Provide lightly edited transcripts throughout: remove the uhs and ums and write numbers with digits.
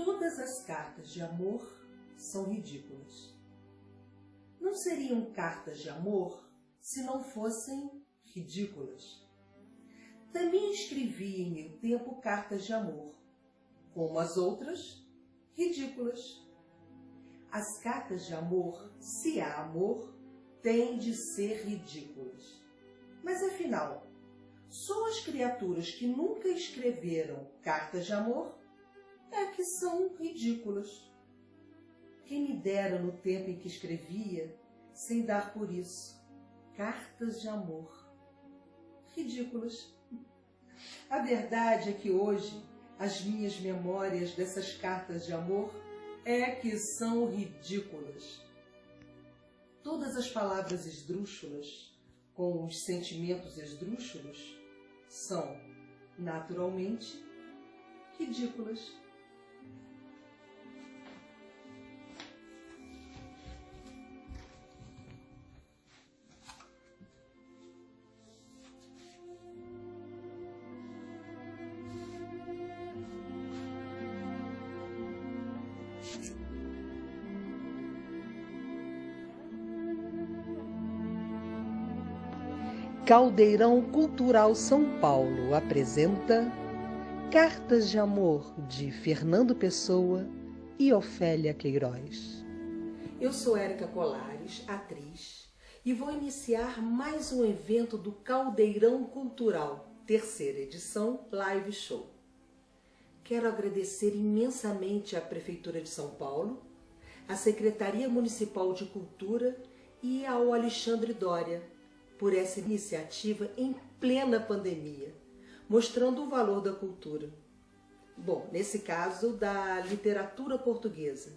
Todas as cartas de amor são ridículas. Não seriam cartas de amor se não fossem ridículas. Também escrevi em meu tempo cartas de amor, como as outras, ridículas. As cartas de amor, se há amor, têm de ser ridículas. Mas afinal, só as criaturas que nunca escreveram cartas de amor é que são ridículas. Quem me dera no tempo em que escrevia, sem dar por isso, cartas de amor ridículas. A verdade é que hoje as minhas memórias dessas cartas de amor é que são ridículas. Todas as palavras esdrúxulas, com os sentimentos esdrúxulos, são, naturalmente, ridículas. Caldeirão Cultural São Paulo apresenta Cartas de Amor, de Fernando Pessoa e Ofélia Queiroz. Eu sou Érica Colares, atriz, e vou iniciar mais um evento do Caldeirão Cultural, terceira edição, Live Show. Quero agradecer imensamente à Prefeitura de São Paulo, à Secretaria Municipal de Cultura e ao Alexandre Doria, por essa iniciativa em plena pandemia, mostrando o valor da cultura. Bom, nesse caso, da literatura portuguesa.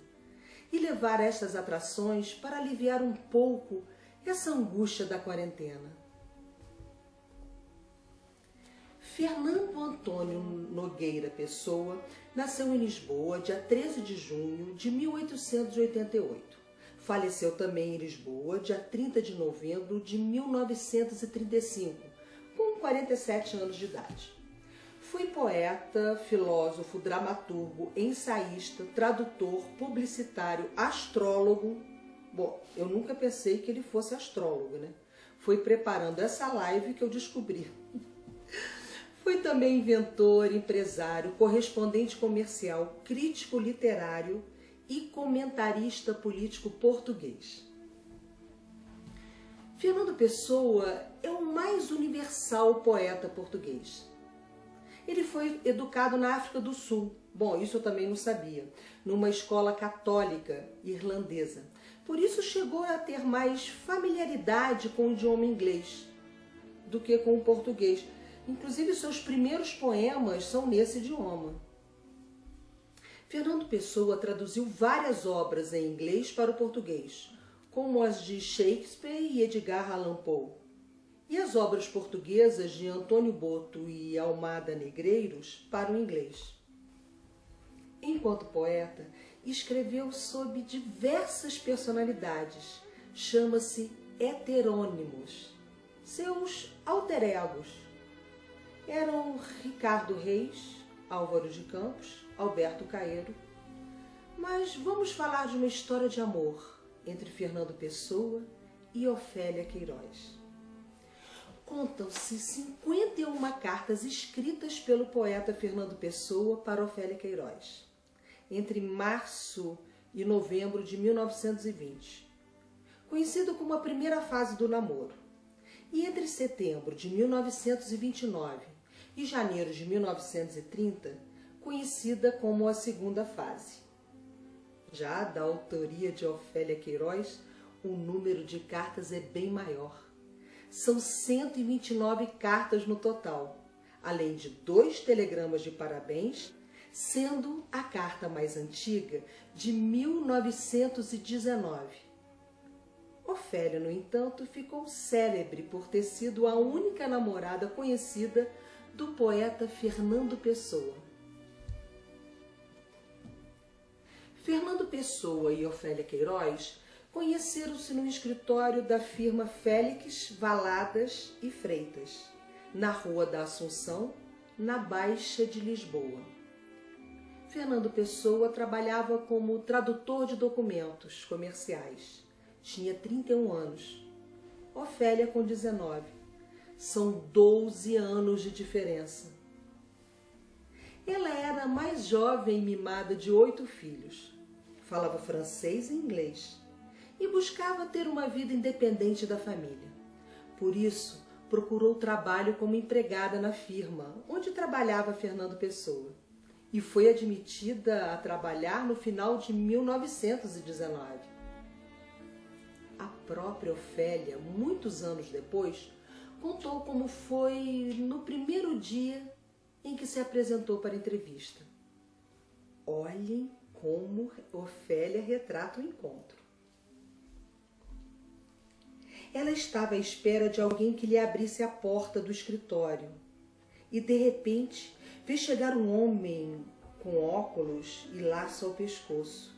E levar estas atrações para aliviar um pouco essa angústia da quarentena. Fernando Antônio Nogueira Pessoa nasceu em Lisboa, dia 13 de junho de 1888. Faleceu também em Lisboa, dia 30 de novembro de 1935, com 47 anos de idade. Foi poeta, filósofo, dramaturgo, ensaísta, tradutor, publicitário, astrólogo. Bom, eu nunca pensei que ele fosse astrólogo, né? Foi preparando essa live que eu descobri. Foi também inventor, empresário, correspondente comercial, crítico literário e comentarista político português. Fernando Pessoa é o mais universal poeta português. Ele foi educado na África do Sul, bom, isso eu também não sabia, numa escola católica irlandesa. Por isso chegou a ter mais familiaridade com o idioma inglês do que com o português. Inclusive, seus primeiros poemas são nesse idioma. Fernando Pessoa traduziu várias obras em inglês para o português, como as de Shakespeare e Edgar Allan Poe, e as obras portuguesas de Antônio Boto e Almada Negreiros para o inglês. Enquanto poeta, escreveu sob diversas personalidades, chama-se heterônimos. Seus alter egos eram Ricardo Reis, Álvaro de Campos, Alberto Caeiro. Mas vamos falar de uma história de amor entre Fernando Pessoa e Ofélia Queiroz. Contam-se 51 cartas escritas pelo poeta Fernando Pessoa para Ofélia Queiroz, entre março e novembro de 1920, conhecido como a primeira fase do namoro, e entre setembro de 1929 e janeiro de 1930, conhecida como a segunda fase. Já da autoria de Ofélia Queiroz, o número de cartas é bem maior. São 129 cartas no total, além de 2 telegramas de parabéns, sendo a carta mais antiga de 1919. Ofélia, no entanto, ficou célebre por ter sido a única namorada conhecida do poeta Fernando Pessoa. Fernando Pessoa e Ofélia Queiroz conheceram-se no escritório da firma Félix, Valadas e Freitas, na Rua da Assunção, na Baixa de Lisboa. Fernando Pessoa trabalhava como tradutor de documentos comerciais. Tinha 31 anos. Ofélia com 19. São 12 anos de diferença. Ela era a mais jovem mimada de 8 filhos. Falava francês e inglês e buscava ter uma vida independente da família. Por isso, procurou trabalho como empregada na firma onde trabalhava Fernando Pessoa e foi admitida a trabalhar no final de 1919. A própria Ofélia, muitos anos depois, contou como foi no primeiro dia em que se apresentou para a entrevista. Olhem como Ofélia retrata o encontro. Ela estava à espera de alguém que lhe abrisse a porta do escritório e, de repente, vê chegar um homem com óculos e laço ao pescoço,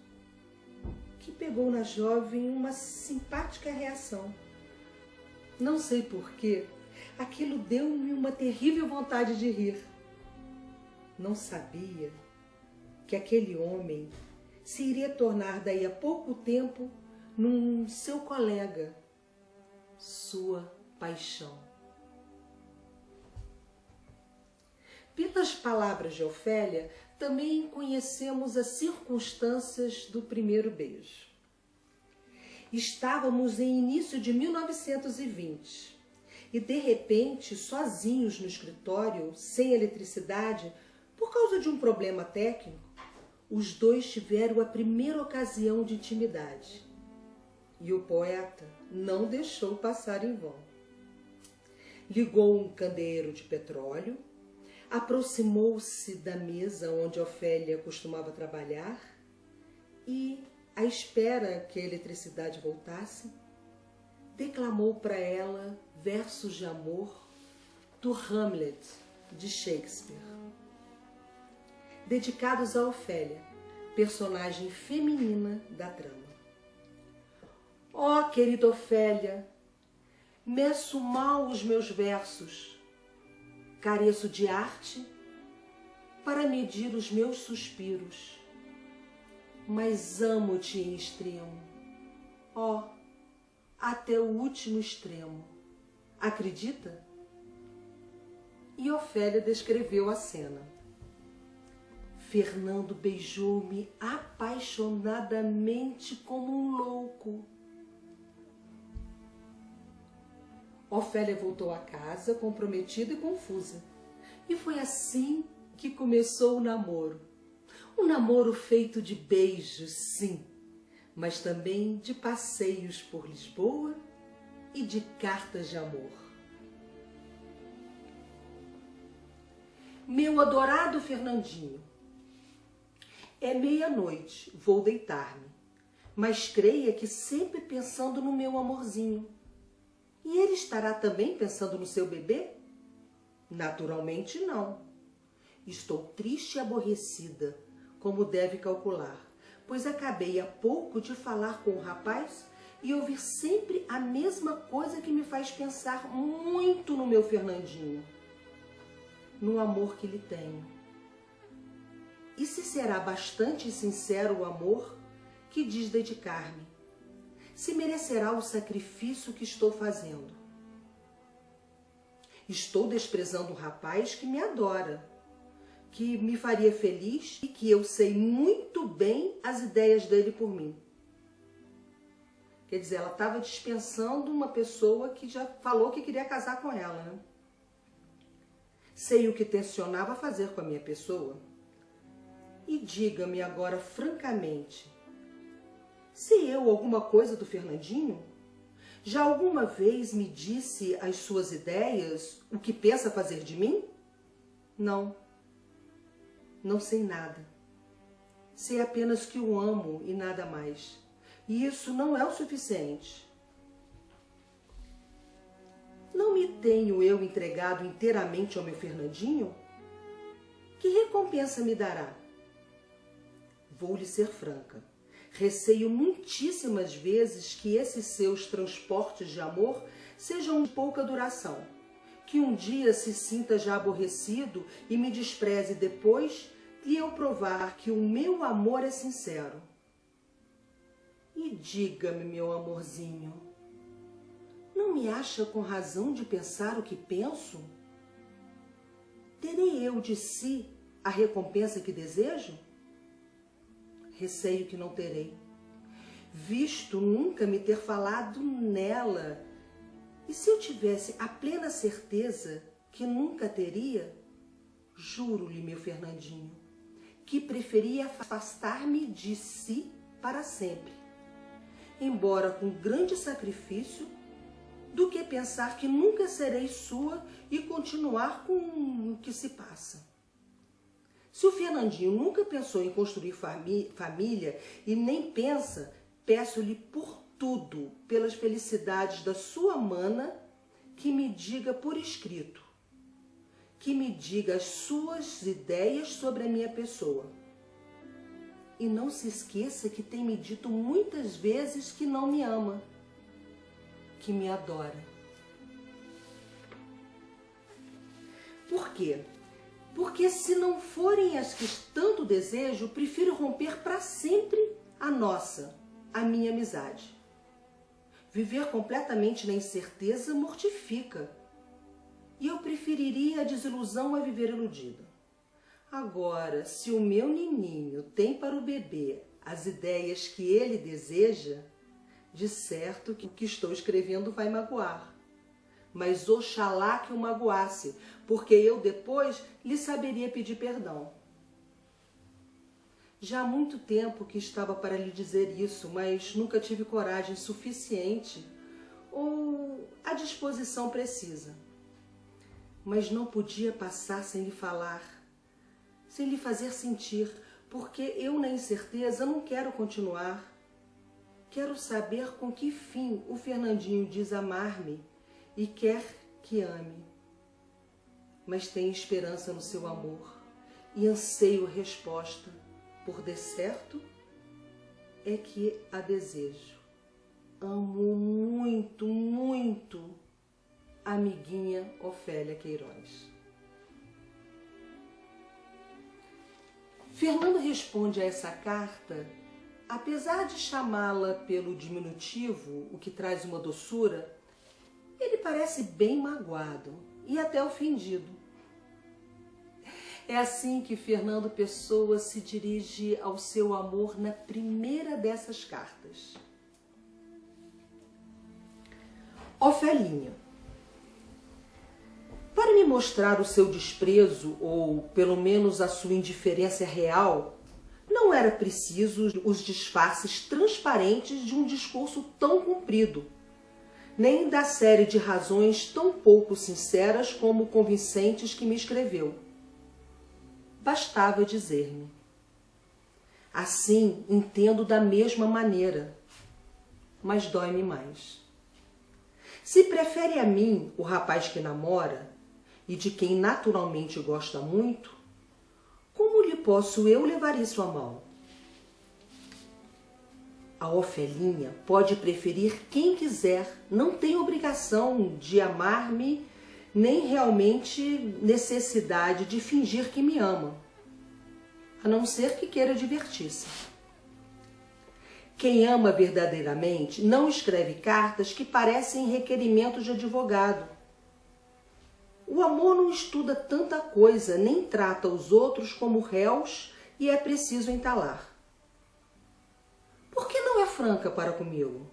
que pegou na jovem uma simpática reação. Não sei porquê, aquilo deu-me uma terrível vontade de rir. Não sabia que aquele homem se iria tornar daí a pouco tempo num seu colega, sua paixão. Pelas palavras de Ofélia, também conhecemos as circunstâncias do primeiro beijo. Estávamos em início de 1920 e, de repente, sozinhos no escritório, sem eletricidade, por causa de um problema técnico, os dois tiveram a primeira ocasião de intimidade. E o poeta não deixou passar em vão. Ligou um candeeiro de petróleo, aproximou-se da mesa onde Ofélia costumava trabalhar e, à espera que a eletricidade voltasse, declamou para ela versos de amor do Hamlet de Shakespeare, dedicados a Ofélia, personagem feminina da trama. Ó, querida Ofélia, meço mal os meus versos, careço de arte para medir os meus suspiros, mas amo-te em extremo, ó, até o último extremo. Acredita? E Ofélia descreveu a cena. Fernando beijou-me apaixonadamente como um louco. Ofélia voltou a casa, comprometida e confusa. E foi assim que começou o namoro. Um namoro feito de beijos, sim, mas também de passeios por Lisboa e de cartas de amor. Meu adorado Fernandinho, é meia-noite, vou deitar-me, mas creia que sempre pensando no meu amorzinho. E ele estará também pensando no seu bebê? Naturalmente não. Estou triste e aborrecida, como deve calcular, pois acabei há pouco de falar com o rapaz e ouvir sempre a mesma coisa que me faz pensar muito no meu Fernandinho, no amor que lhe tenho. E se será bastante sincero o amor que diz dedicar-me? Se merecerá o sacrifício que estou fazendo? Estou desprezando um rapaz que me adora, que me faria feliz e que eu sei muito bem as ideias dele por mim. Quer dizer, ela estava dispensando uma pessoa que já falou que queria casar com ela, né? Sei o que tencionava fazer com a minha pessoa. E diga-me agora francamente, sei eu alguma coisa do Fernandinho? Já alguma vez me disse as suas ideias, o que pensa fazer de mim? Não. Não sei nada. Sei apenas que o amo e nada mais. E isso não é o suficiente. Não me tenho eu entregado inteiramente ao meu Fernandinho? Que recompensa me dará? Vou-lhe ser franca. Receio muitíssimas vezes que esses seus transportes de amor sejam de pouca duração, que um dia se sinta já aborrecido e me despreze depois, lhe eu provar que o meu amor é sincero. E diga-me, meu amorzinho, não me acha com razão de pensar o que penso? Terei eu de si a recompensa que desejo? Receio que não terei, visto nunca me ter falado nela. E se eu tivesse a plena certeza que nunca teria, juro-lhe, meu Fernandinho, que preferia afastar-me de si para sempre, embora com grande sacrifício, do que pensar que nunca serei sua e continuar com o que se passa. Se o Fernandinho nunca pensou em construir família e nem pensa, peço-lhe por tudo, pelas felicidades da sua mana, que me diga por escrito, que me diga as suas ideias sobre a minha pessoa. E não se esqueça que tem me dito muitas vezes que não me ama, que me adora. Por quê? Porque se não forem as que tanto desejo, prefiro romper para sempre a minha amizade. Viver completamente na incerteza mortifica. E eu preferiria a desilusão a viver iludida. Agora, se o meu nininho tem para o bebê as ideias que ele deseja, de certo que o que estou escrevendo vai magoar. Mas oxalá que o magoasse, porque eu depois lhe saberia pedir perdão. Já há muito tempo que estava para lhe dizer isso, mas nunca tive coragem suficiente ou a disposição precisa. Mas não podia passar sem lhe falar, sem lhe fazer sentir, porque eu na incerteza não quero continuar. Quero saber com que fim o Fernandinho diz amar-me e quer que ame. Mas tenho esperança no seu amor e anseio resposta, por de certo é que a desejo. Amo muito, muito, amiguinha Ofélia Queiroz. Fernando responde a essa carta, apesar de chamá-la pelo diminutivo, o que traz uma doçura, ele parece bem magoado e até ofendido. É assim que Fernando Pessoa se dirige ao seu amor na primeira dessas cartas. Ofelinha, para me mostrar o seu desprezo, ou pelo menos a sua indiferença real, não era preciso os disfarces transparentes de um discurso tão comprido, nem da série de razões tão pouco sinceras como convincentes que me escreveu. Bastava dizer-me: assim entendo da mesma maneira, mas dói-me mais. Se prefere a mim o rapaz que namora e de quem naturalmente gosta muito, como lhe posso eu levar isso a mal? A Ofelinha pode preferir quem quiser, não tem obrigação de amar-me, nem realmente necessidade de fingir que me ama, a não ser que queira divertir-se. Quem ama verdadeiramente não escreve cartas que parecem requerimentos de advogado. O amor não estuda tanta coisa, nem trata os outros como réus e é preciso entalar. Por que não é franca para comigo?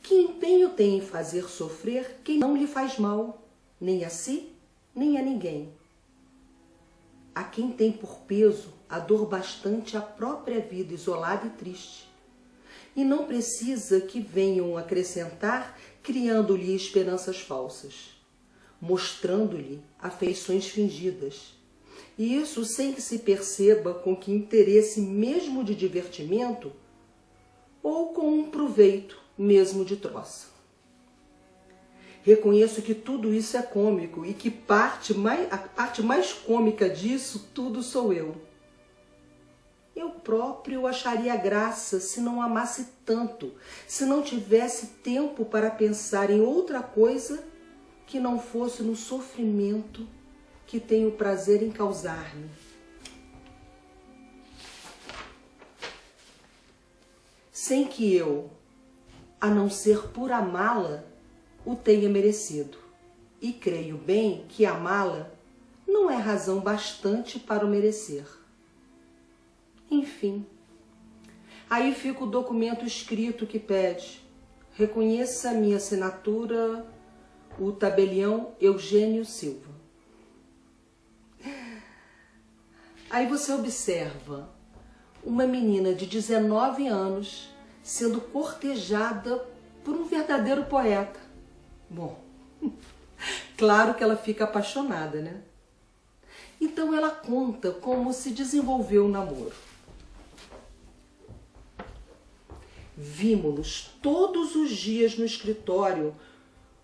Que empenho tem em fazer sofrer quem não lhe faz mal, nem a si, nem a ninguém? A quem tem por peso a dor bastante a própria vida isolada e triste, e não precisa que venham acrescentar criando-lhe esperanças falsas, mostrando-lhe afeições fingidas, e isso sem que se perceba com que interesse mesmo de divertimento ou com um proveito mesmo de troça. Reconheço que tudo isso é cômico e que a parte mais cômica disso tudo sou eu. Eu próprio acharia graça se não amasse tanto, se não tivesse tempo para pensar em outra coisa que não fosse no sofrimento que tenho prazer em causar-me. sem que eu, a não ser por amá-la, o tenha merecido. E creio bem que amá-la não é razão bastante para o merecer. Enfim, aí fica o documento escrito que pede: reconheça a minha assinatura, o tabelião Eugênio Silva. Aí você observa uma menina de 19 anos sendo cortejada por um verdadeiro poeta. Bom, claro que ela fica apaixonada, né? Então ela conta como se desenvolveu o namoro. Vimos-nos todos os dias no escritório,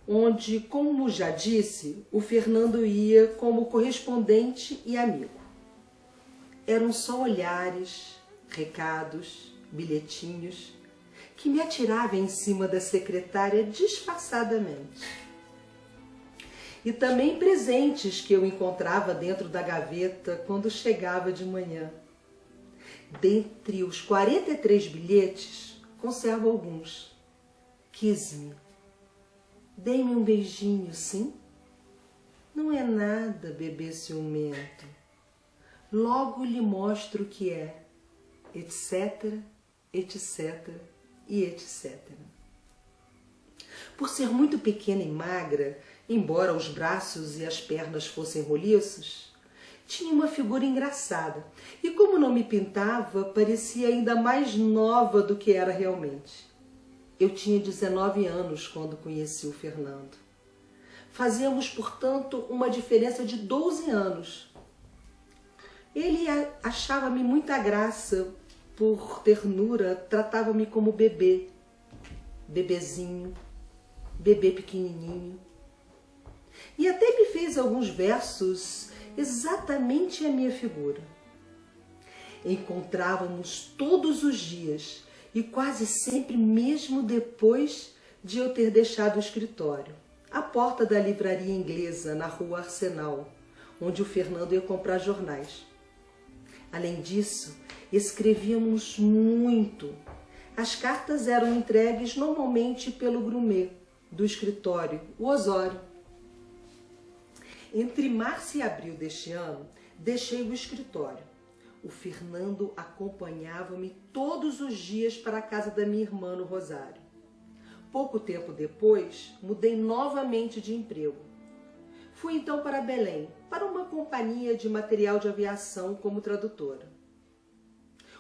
onde, como já disse, o Fernando ia como correspondente e amigo. Eram só olhares, recados, bilhetinhos, que me atirava em cima da secretária disfarçadamente. E também presentes que eu encontrava dentro da gaveta quando chegava de manhã. Dentre os 43 bilhetes, conservo alguns. Quis-me. Dei-me um beijinho, sim? Não é nada, bebê ciumento. Logo lhe mostro o que é, etc, etc e etc. Por ser muito pequena e magra, embora os braços e as pernas fossem roliços, tinha uma figura engraçada e, como não me pintava, parecia ainda mais nova do que era realmente. Eu tinha 19 anos quando conheci o Fernando. Fazíamos, portanto, uma diferença de 12 anos. Ele achava-me muita graça, por ternura, tratava-me como bebê, bebezinho, bebê pequenininho. E até me fez alguns versos exatamente a minha figura. Encontrávamos todos os dias e quase sempre mesmo depois de eu ter deixado o escritório, à porta da livraria inglesa na Rua Arsenal, onde o Fernando ia comprar jornais. Além disso, escrevíamos muito. As cartas eram entregues normalmente pelo grumê do escritório, o Osório. Entre março e abril deste ano, deixei o escritório. O Fernando acompanhava-me todos os dias para a casa da minha irmã no Rosário. Pouco tempo depois, mudei novamente de emprego. Fui então para Belém, para uma companhia de material de aviação como tradutora.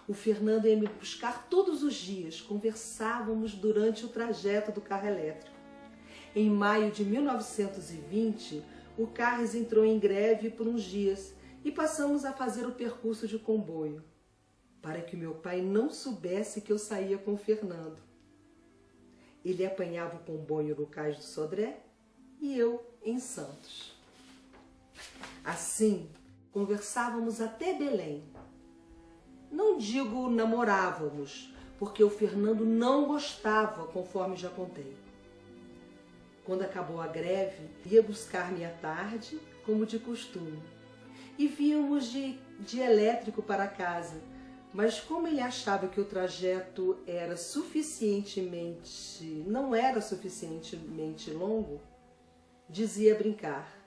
O Fernando ia me buscar todos os dias, conversávamos durante o trajeto do carro elétrico. Em maio de 1920, o Carres entrou em greve por uns dias e passamos a fazer o percurso de comboio, para que meu pai não soubesse que eu saía com o Fernando. Ele apanhava o comboio no Cais do Sodré e eu em Santos. Assim, conversávamos até Belém. Não digo namorávamos, porque o Fernando não gostava, conforme já contei. Quando acabou a greve, ia buscar-me à tarde, como de costume, e víamos de elétrico para casa, mas como ele achava que o trajeto não era suficientemente longo, dizia a brincar: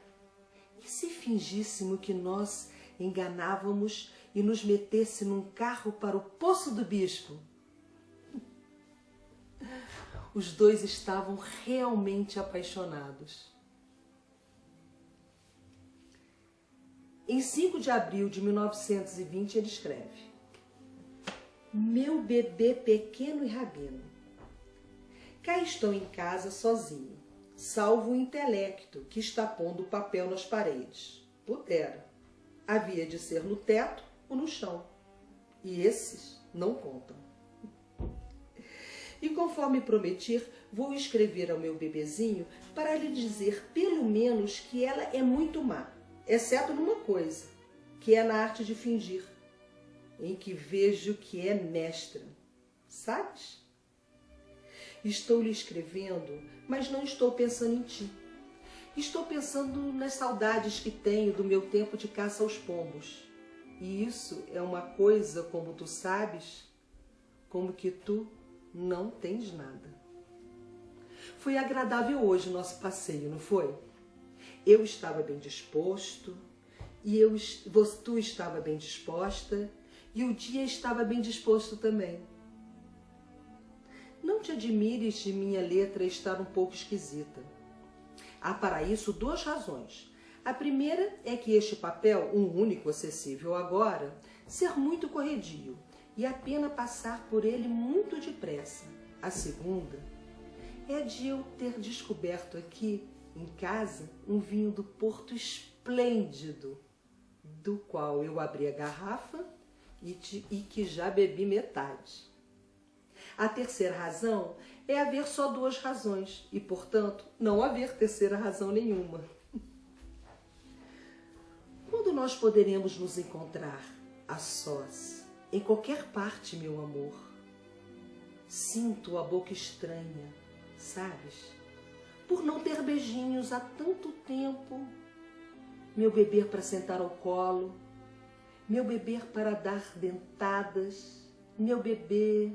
e se fingíssemos que nós enganávamos e nos metesse num carro para o Poço do Bispo? Os dois estavam realmente apaixonados. Em 5 de abril de 1920, ele escreve: meu bebê pequeno e rabino, cá estou em casa sozinho, salvo o intelecto que está pondo o papel nas paredes. Pudera. Havia de ser no teto ou no chão. E esses não contam. E conforme prometi, vou escrever ao meu bebezinho para lhe dizer pelo menos que ela é muito má, exceto numa coisa, que é na arte de fingir, em que vejo que é mestra. Sabes? Estou lhe escrevendo, mas não estou pensando em ti. Estou pensando nas saudades que tenho do meu tempo de caça aos pombos. E isso é uma coisa, como tu sabes, como que tu não tens nada. Foi agradável hoje o nosso passeio, não foi? Eu estava bem disposto, e tu estava bem disposta, e o dia estava bem disposto também. Não te admires de minha letra estar um pouco esquisita. Há para isso 2 razões. A primeira é que este papel, um único acessível agora, ser muito corredio e a pena passar por ele muito depressa. A segunda é de eu ter descoberto aqui em casa um vinho do Porto esplêndido, do qual eu abri a garrafa e que já bebi metade. A terceira razão é haver só 2 razões e, portanto, não haver terceira razão nenhuma. Quando nós poderemos nos encontrar a sós, em qualquer parte, meu amor? Sinto a boca estranha, sabes? Por não ter beijinhos há tanto tempo. Meu beber para sentar ao colo, meu beber para dar dentadas, meu bebê.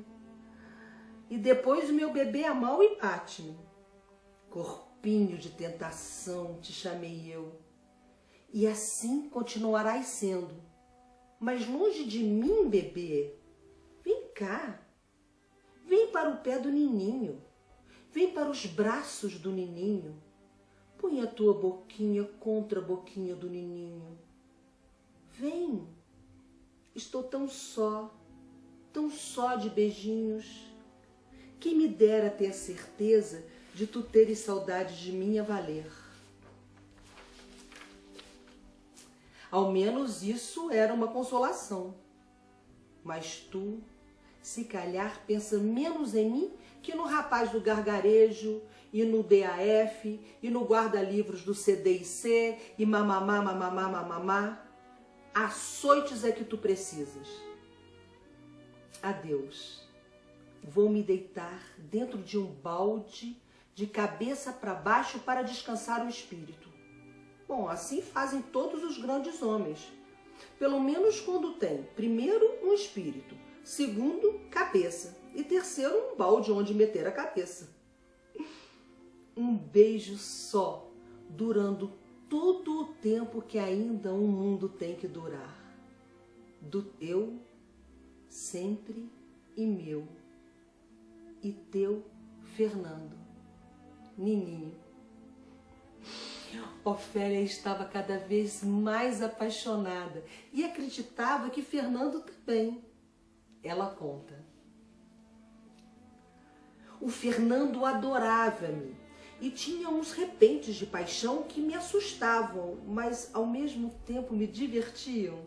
E depois o meu bebê a mal e bate-me. Corpinho de tentação, te chamei eu. E assim continuarás sendo. Mas longe de mim, bebê. Vem cá. Vem para o pé do nininho. Vem para os braços do nininho. Põe a tua boquinha contra a boquinha do nininho. Vem. Estou tão só de beijinhos. Quem me dera ter a certeza de tu teres saudade de mim a valer. Ao menos isso era uma consolação. Mas tu, se calhar, pensa menos em mim que no rapaz do gargarejo, e no DAF, e no guarda-livros do CDIC, e mamamá, mamamá, mamamá. Açoites é que tu precisas. Adeus. Vou me deitar dentro de um balde, de cabeça para baixo, para descansar o espírito. Bom, assim fazem todos os grandes homens. Pelo menos quando tem, primeiro, um espírito, segundo, cabeça, e terceiro, um balde onde meter a cabeça. Um beijo só, durando todo o tempo que ainda um mundo tem que durar. Do teu, sempre e meu. E teu, Fernando, Nininho. Ofélia estava cada vez mais apaixonada e acreditava que Fernando também. Ela conta. O Fernando adorava-me e tinha uns repentes de paixão que me assustavam, mas ao mesmo tempo me divertiam.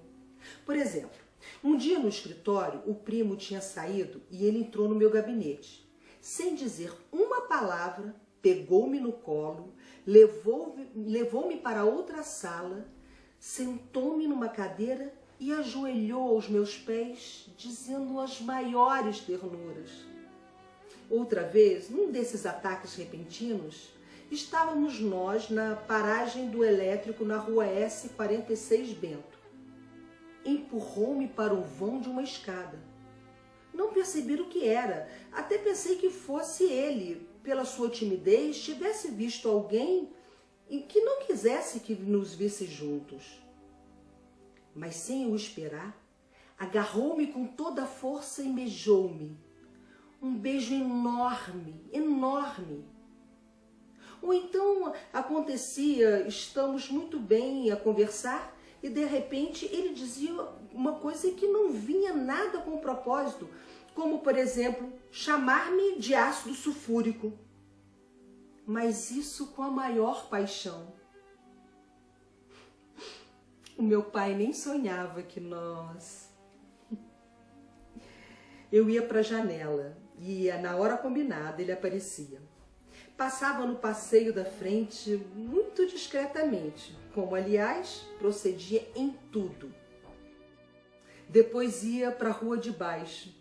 Por exemplo, um dia no escritório, o primo tinha saído e ele entrou no meu gabinete. Sem dizer uma palavra, pegou-me no colo, levou-me para outra sala, sentou-me numa cadeira e ajoelhou aos meus pés, dizendo as maiores ternuras. Outra vez, num desses ataques repentinos, estávamos nós na paragem do elétrico na rua S46 Bento. Empurrou-me para o vão de uma escada. Não percebi o que era, até pensei que fosse ele, pela sua timidez, tivesse visto alguém e que não quisesse que nos visse juntos. Mas sem eu esperar, agarrou-me com toda a força e beijou-me. Um beijo enorme, enorme. Ou então acontecia, estamos muito bem a conversar e de repente ele dizia uma coisa que não vinha nada com propósito, como por exemplo, chamar-me de ácido sulfúrico. Mas isso com a maior paixão. O meu pai nem sonhava que nós... Eu ia para a janela e na hora combinada ele aparecia. Passava no passeio da frente muito discretamente, como aliás procedia em tudo. Depois ia para a rua de baixo.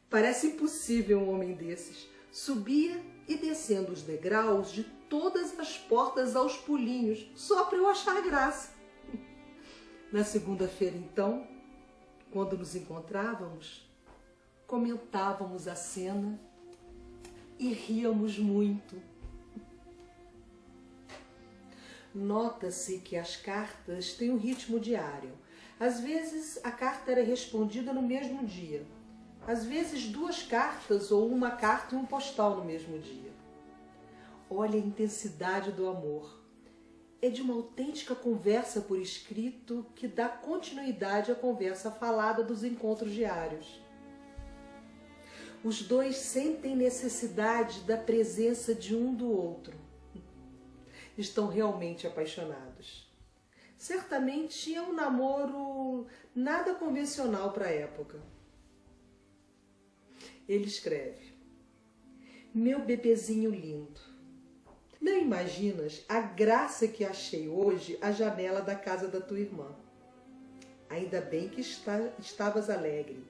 Parece impossível um homem desses. Subia e descendo os degraus de todas as portas aos pulinhos, só para eu achar graça. Na segunda-feira, então, quando nos encontrávamos, comentávamos a cena e ríamos muito. Nota-se que as cartas têm um ritmo diário. Às vezes a carta era respondida no mesmo dia. Às vezes 2 cartas ou 1 carta e um postal no mesmo dia. Olha a intensidade do amor. É de uma autêntica conversa por escrito que dá continuidade à conversa falada dos encontros diários. Os dois sentem necessidade da presença de um do outro. Estão realmente apaixonados. Certamente é um namoro nada convencional para a época. Ele escreve: meu bebezinho lindo, não imaginas a graça que achei hoje à janela da casa da tua irmã. Ainda bem que estavas alegre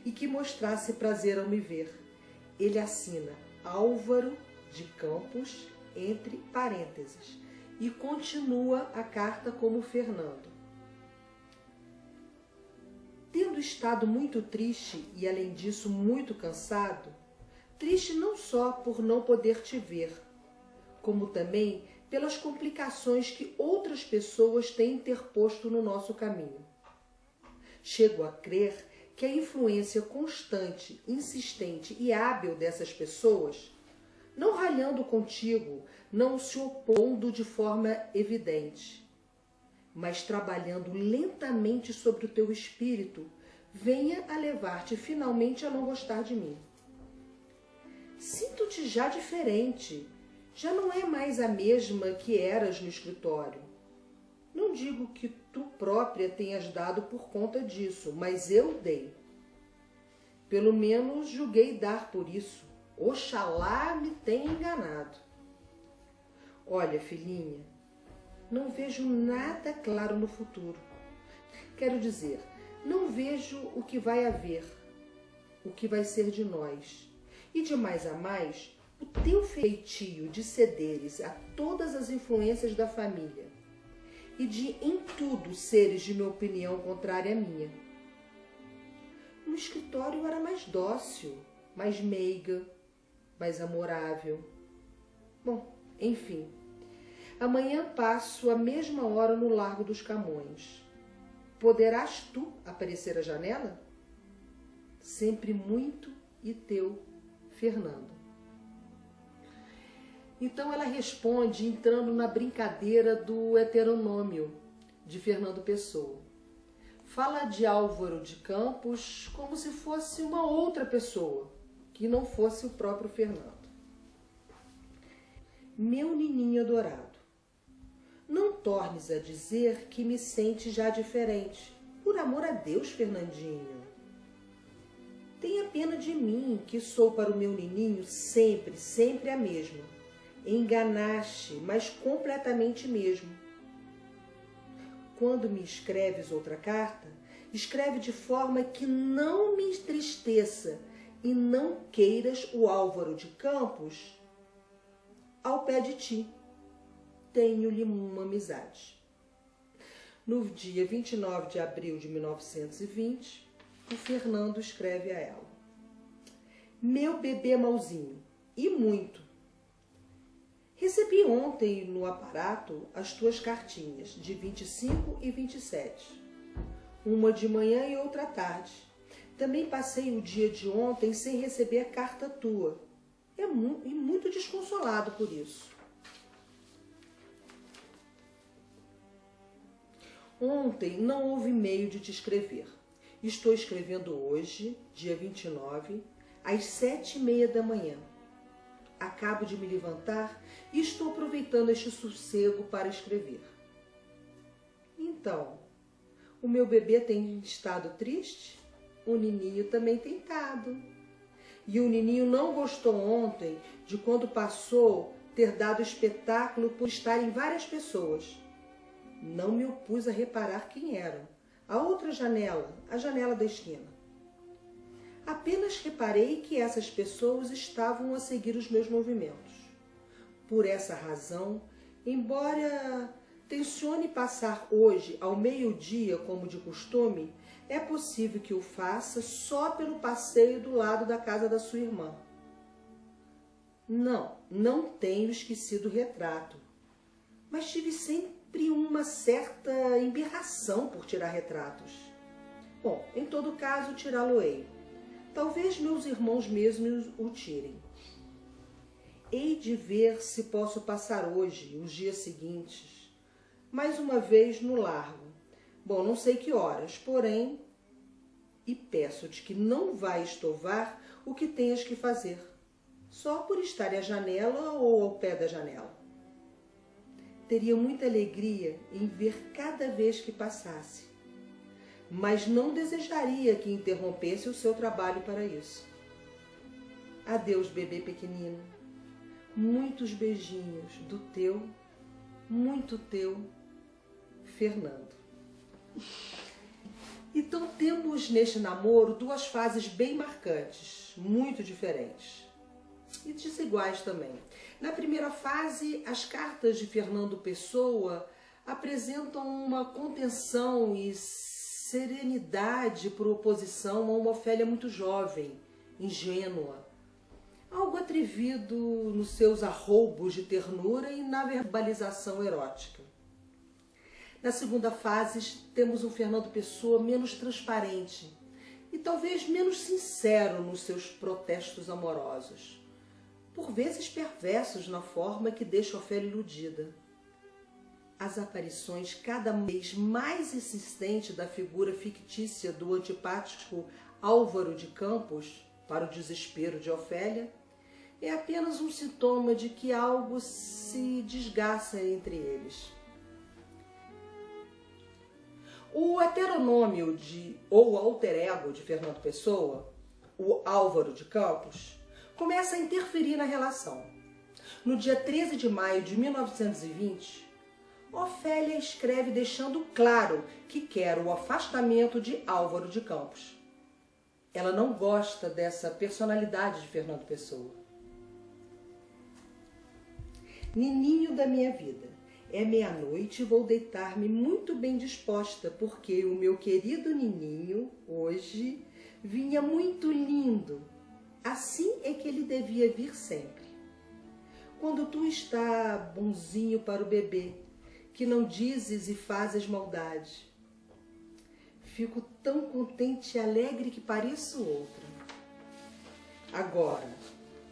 e que mostrasse prazer ao me ver. Ele assina Álvaro de Campos, entre parênteses, e continua a carta como Fernando. Tendo estado muito triste e, além disso, muito cansado, triste não só por não poder te ver, como também pelas complicações que outras pessoas têm interposto no nosso caminho. Chego a crer que a influência constante, insistente e hábil dessas pessoas, não ralhando contigo, não se opondo de forma evidente, mas trabalhando lentamente sobre o teu espírito, venha a levar-te finalmente a não gostar de mim. Sinto-te já diferente, já não é mais a mesma que eras no escritório. Não digo que tu própria tenhas dado por conta disso, mas eu dei. Pelo menos julguei dar por isso. Oxalá me tenha enganado. Olha, filhinha, não vejo nada claro no futuro. Quero dizer, não vejo o que vai haver, o que vai ser de nós. E de mais a mais, o teu feitio de cederes a todas as influências da família e de em tudo seres de minha opinião contrária à minha. No escritório eu era mais dócil, mais meiga, mais amorável. Bom, enfim, amanhã passo a mesma hora no Largo dos Camões. Poderás tu aparecer à janela? Sempre muito e teu, Fernando. Então ela responde entrando na brincadeira do heteronômio de Fernando Pessoa. Fala de Álvaro de Campos como se fosse uma outra pessoa, que não fosse o próprio Fernando. Meu nininho adorado, não tornes a dizer que me sente já diferente. Por amor a Deus, Fernandinho. Tenha pena de mim, que sou para o meu nininho sempre, sempre a mesma. Enganaste, mas completamente mesmo. Quando me escreves outra carta, escreve de forma que não me entristeça e não queiras o Álvaro de Campos ao pé de ti. Tenho-lhe uma amizade. No dia 29 de abril de 1920, o Fernando escreve a ela: meu bebê mauzinho, e muito. Recebi ontem no aparato as tuas cartinhas, de 25 e 27. Uma de manhã e outra à tarde. Também passei o dia de ontem sem receber a carta tua. E muito desconsolado por isso. Ontem não houve meio de te escrever. Estou escrevendo hoje, dia 29, às 7h30 da manhã. Acabo de me levantar e estou aproveitando este sossego para escrever. Então, o meu bebê tem estado triste? O nininho também tem estado. E o nininho não gostou ontem de quando passou ter dado espetáculo por estar em várias pessoas. Não me opus a reparar quem eram. A outra janela, a janela da esquina. Apenas reparei que essas pessoas estavam a seguir os meus movimentos. Por essa razão, embora Tencione passar hoje ao meio-dia, como de costume, é possível que o faça só pelo passeio do lado da casa da sua irmã. Não tenho esquecido o retrato, mas tive sempre uma certa embirração por tirar retratos. Bom, em todo caso, tirá-lo-ei. Talvez meus irmãos mesmos o tirem. Hei de ver se posso passar hoje, os dias seguintes, mais uma vez no largo. Bom, não sei que horas, porém, e peço-te que não vá estovar o que tenhas que fazer, só por estar à janela ou ao pé da janela. Teria muita alegria em ver cada vez que passasse, mas não desejaria que interrompesse o seu trabalho para isso. Adeus, bebê pequenino. Muitos beijinhos do teu, muito teu, Fernando. Então temos neste namoro duas fases bem marcantes, muito diferentes e desiguais também. Na primeira fase, as cartas de Fernando Pessoa apresentam uma contenção e serenidade por oposição a uma Ofélia muito jovem, ingênua, algo atrevido nos seus arroubos de ternura e na verbalização erótica. Na segunda fase, temos um Fernando Pessoa menos transparente e talvez menos sincero nos seus protestos amorosos, por vezes perversos na forma que deixa Ofélia iludida. As aparições cada vez mais insistentes da figura fictícia do antipático Álvaro de Campos, para o desespero de Ofélia, é apenas um sintoma de que algo se desgasta entre eles. O heteronômio ou alter ego de Fernando Pessoa, o Álvaro de Campos, começa a interferir na relação. No dia 13 de maio de 1920, Ofélia escreve deixando claro que quer o afastamento de Álvaro de Campos. Ela não gosta dessa personalidade de Fernando Pessoa. Nininho da minha vida, é meia-noite e vou deitar-me muito bem disposta, porque o meu querido Nininho, hoje, vinha muito lindo. Assim é que ele devia vir sempre. Quando tu está bonzinho para o bebê, que não dizes e fazes maldade. Fico tão contente e alegre que pareço outra. Agora,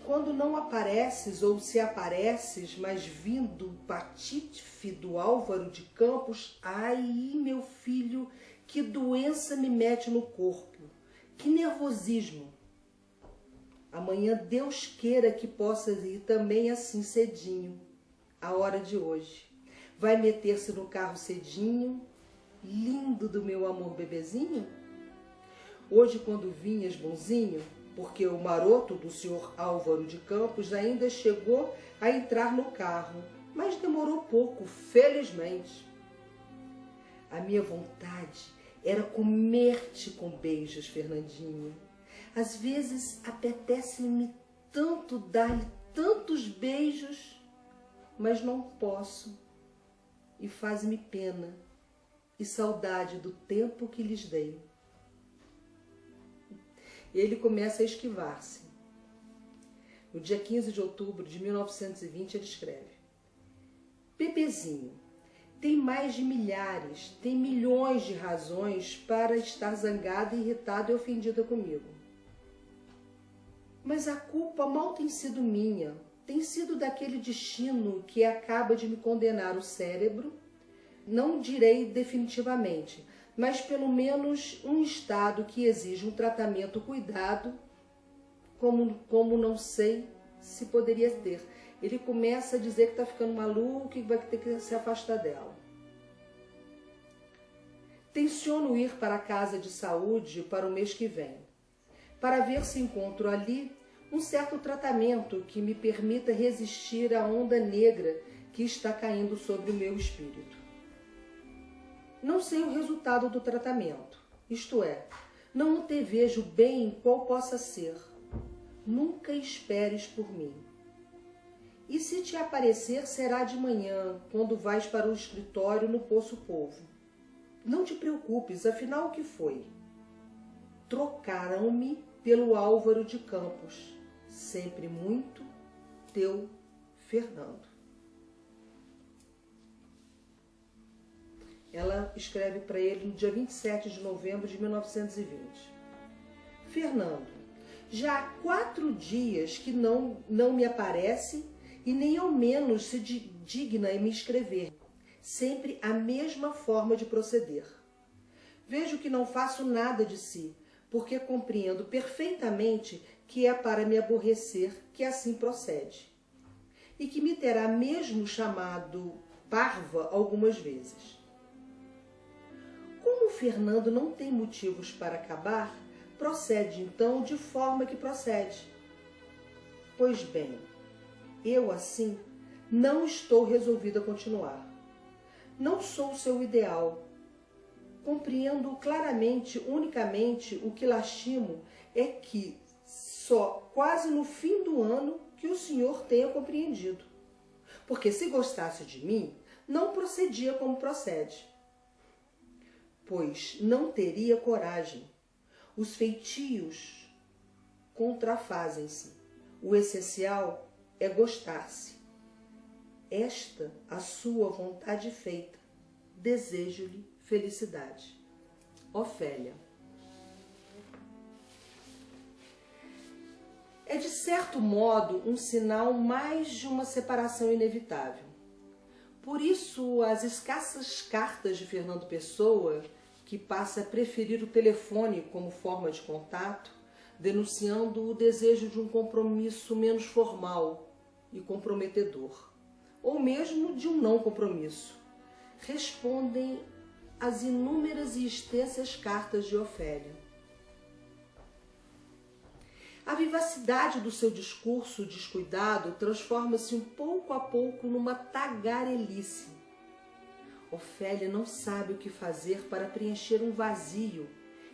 quando não apareces ou se apareces, mas vindo o patife do Álvaro de Campos, ai, meu filho, que doença me mete no corpo, que nervosismo. Amanhã Deus queira que possas ir também assim cedinho, a hora de hoje. Vai meter-se no carro cedinho, lindo do meu amor bebezinho? Hoje, quando vinhas bonzinho, porque o maroto do senhor Álvaro de Campos ainda chegou a entrar no carro, mas demorou pouco, felizmente. A minha vontade era comer-te com beijos, Fernandinho. Às vezes apetece-me tanto dar-lhe tantos beijos, mas não posso. E faz-me pena e saudade do tempo que lhes dei. Ele começa a esquivar-se. No dia 15 de outubro de 1920, ele escreve: Bebezinho, tem mais de milhares, tem milhões de razões para estar zangada, irritada e ofendida comigo. Mas a culpa mal tem sido minha, tem sido daquele destino que acaba de me condenar o cérebro, não direi definitivamente, mas pelo menos um estado que exige um tratamento cuidado, como não sei se poderia ter. Ele começa a dizer que está ficando maluco e vai ter que se afastar dela. Tenciono ir para a casa de saúde para o mês que vem, para ver se encontro ali um certo tratamento que me permita resistir à onda negra que está caindo sobre o meu espírito. Não sei o resultado do tratamento, isto é, não antevejo bem qual possa ser. Nunca esperes por mim. E se te aparecer, será de manhã, quando vais para o escritório no Poço Povo. Não te preocupes, afinal o que foi? Trocaram-me pelo Álvaro de Campos. Sempre muito teu Fernando. Ela escreve para ele no dia 27 de novembro de 1920. Fernando, já há 4 dias que não me aparece e nem ao menos se digna em me escrever. Sempre a mesma forma de proceder. Vejo que não faço nada de si, porque compreendo perfeitamente que é para me aborrecer que assim procede, e que me terá mesmo chamado parva algumas vezes. Como o Fernando não tem motivos para acabar, procede então de forma que procede. Pois bem, eu assim não estou resolvida a continuar. Não sou o seu ideal. Compreendo claramente, unicamente, o que lastimo é que só quase no fim do ano que o senhor tenha compreendido. Porque se gostasse de mim, não procedia como procede. Pois não teria coragem. Os feitios contrafazem-se. O essencial é gostar-se. Esta a sua vontade feita. Desejo-lhe felicidade. Ofélia. É de certo modo um sinal mais de uma separação inevitável. Por isso, as escassas cartas de Fernando Pessoa, que passa a preferir o telefone como forma de contato, denunciando o desejo de um compromisso menos formal e comprometedor, ou mesmo de um não compromisso, respondem às inúmeras e extensas cartas de Ofélia. A vivacidade do seu discurso descuidado transforma-se um pouco a pouco numa tagarelice. Ofélia não sabe o que fazer para preencher um vazio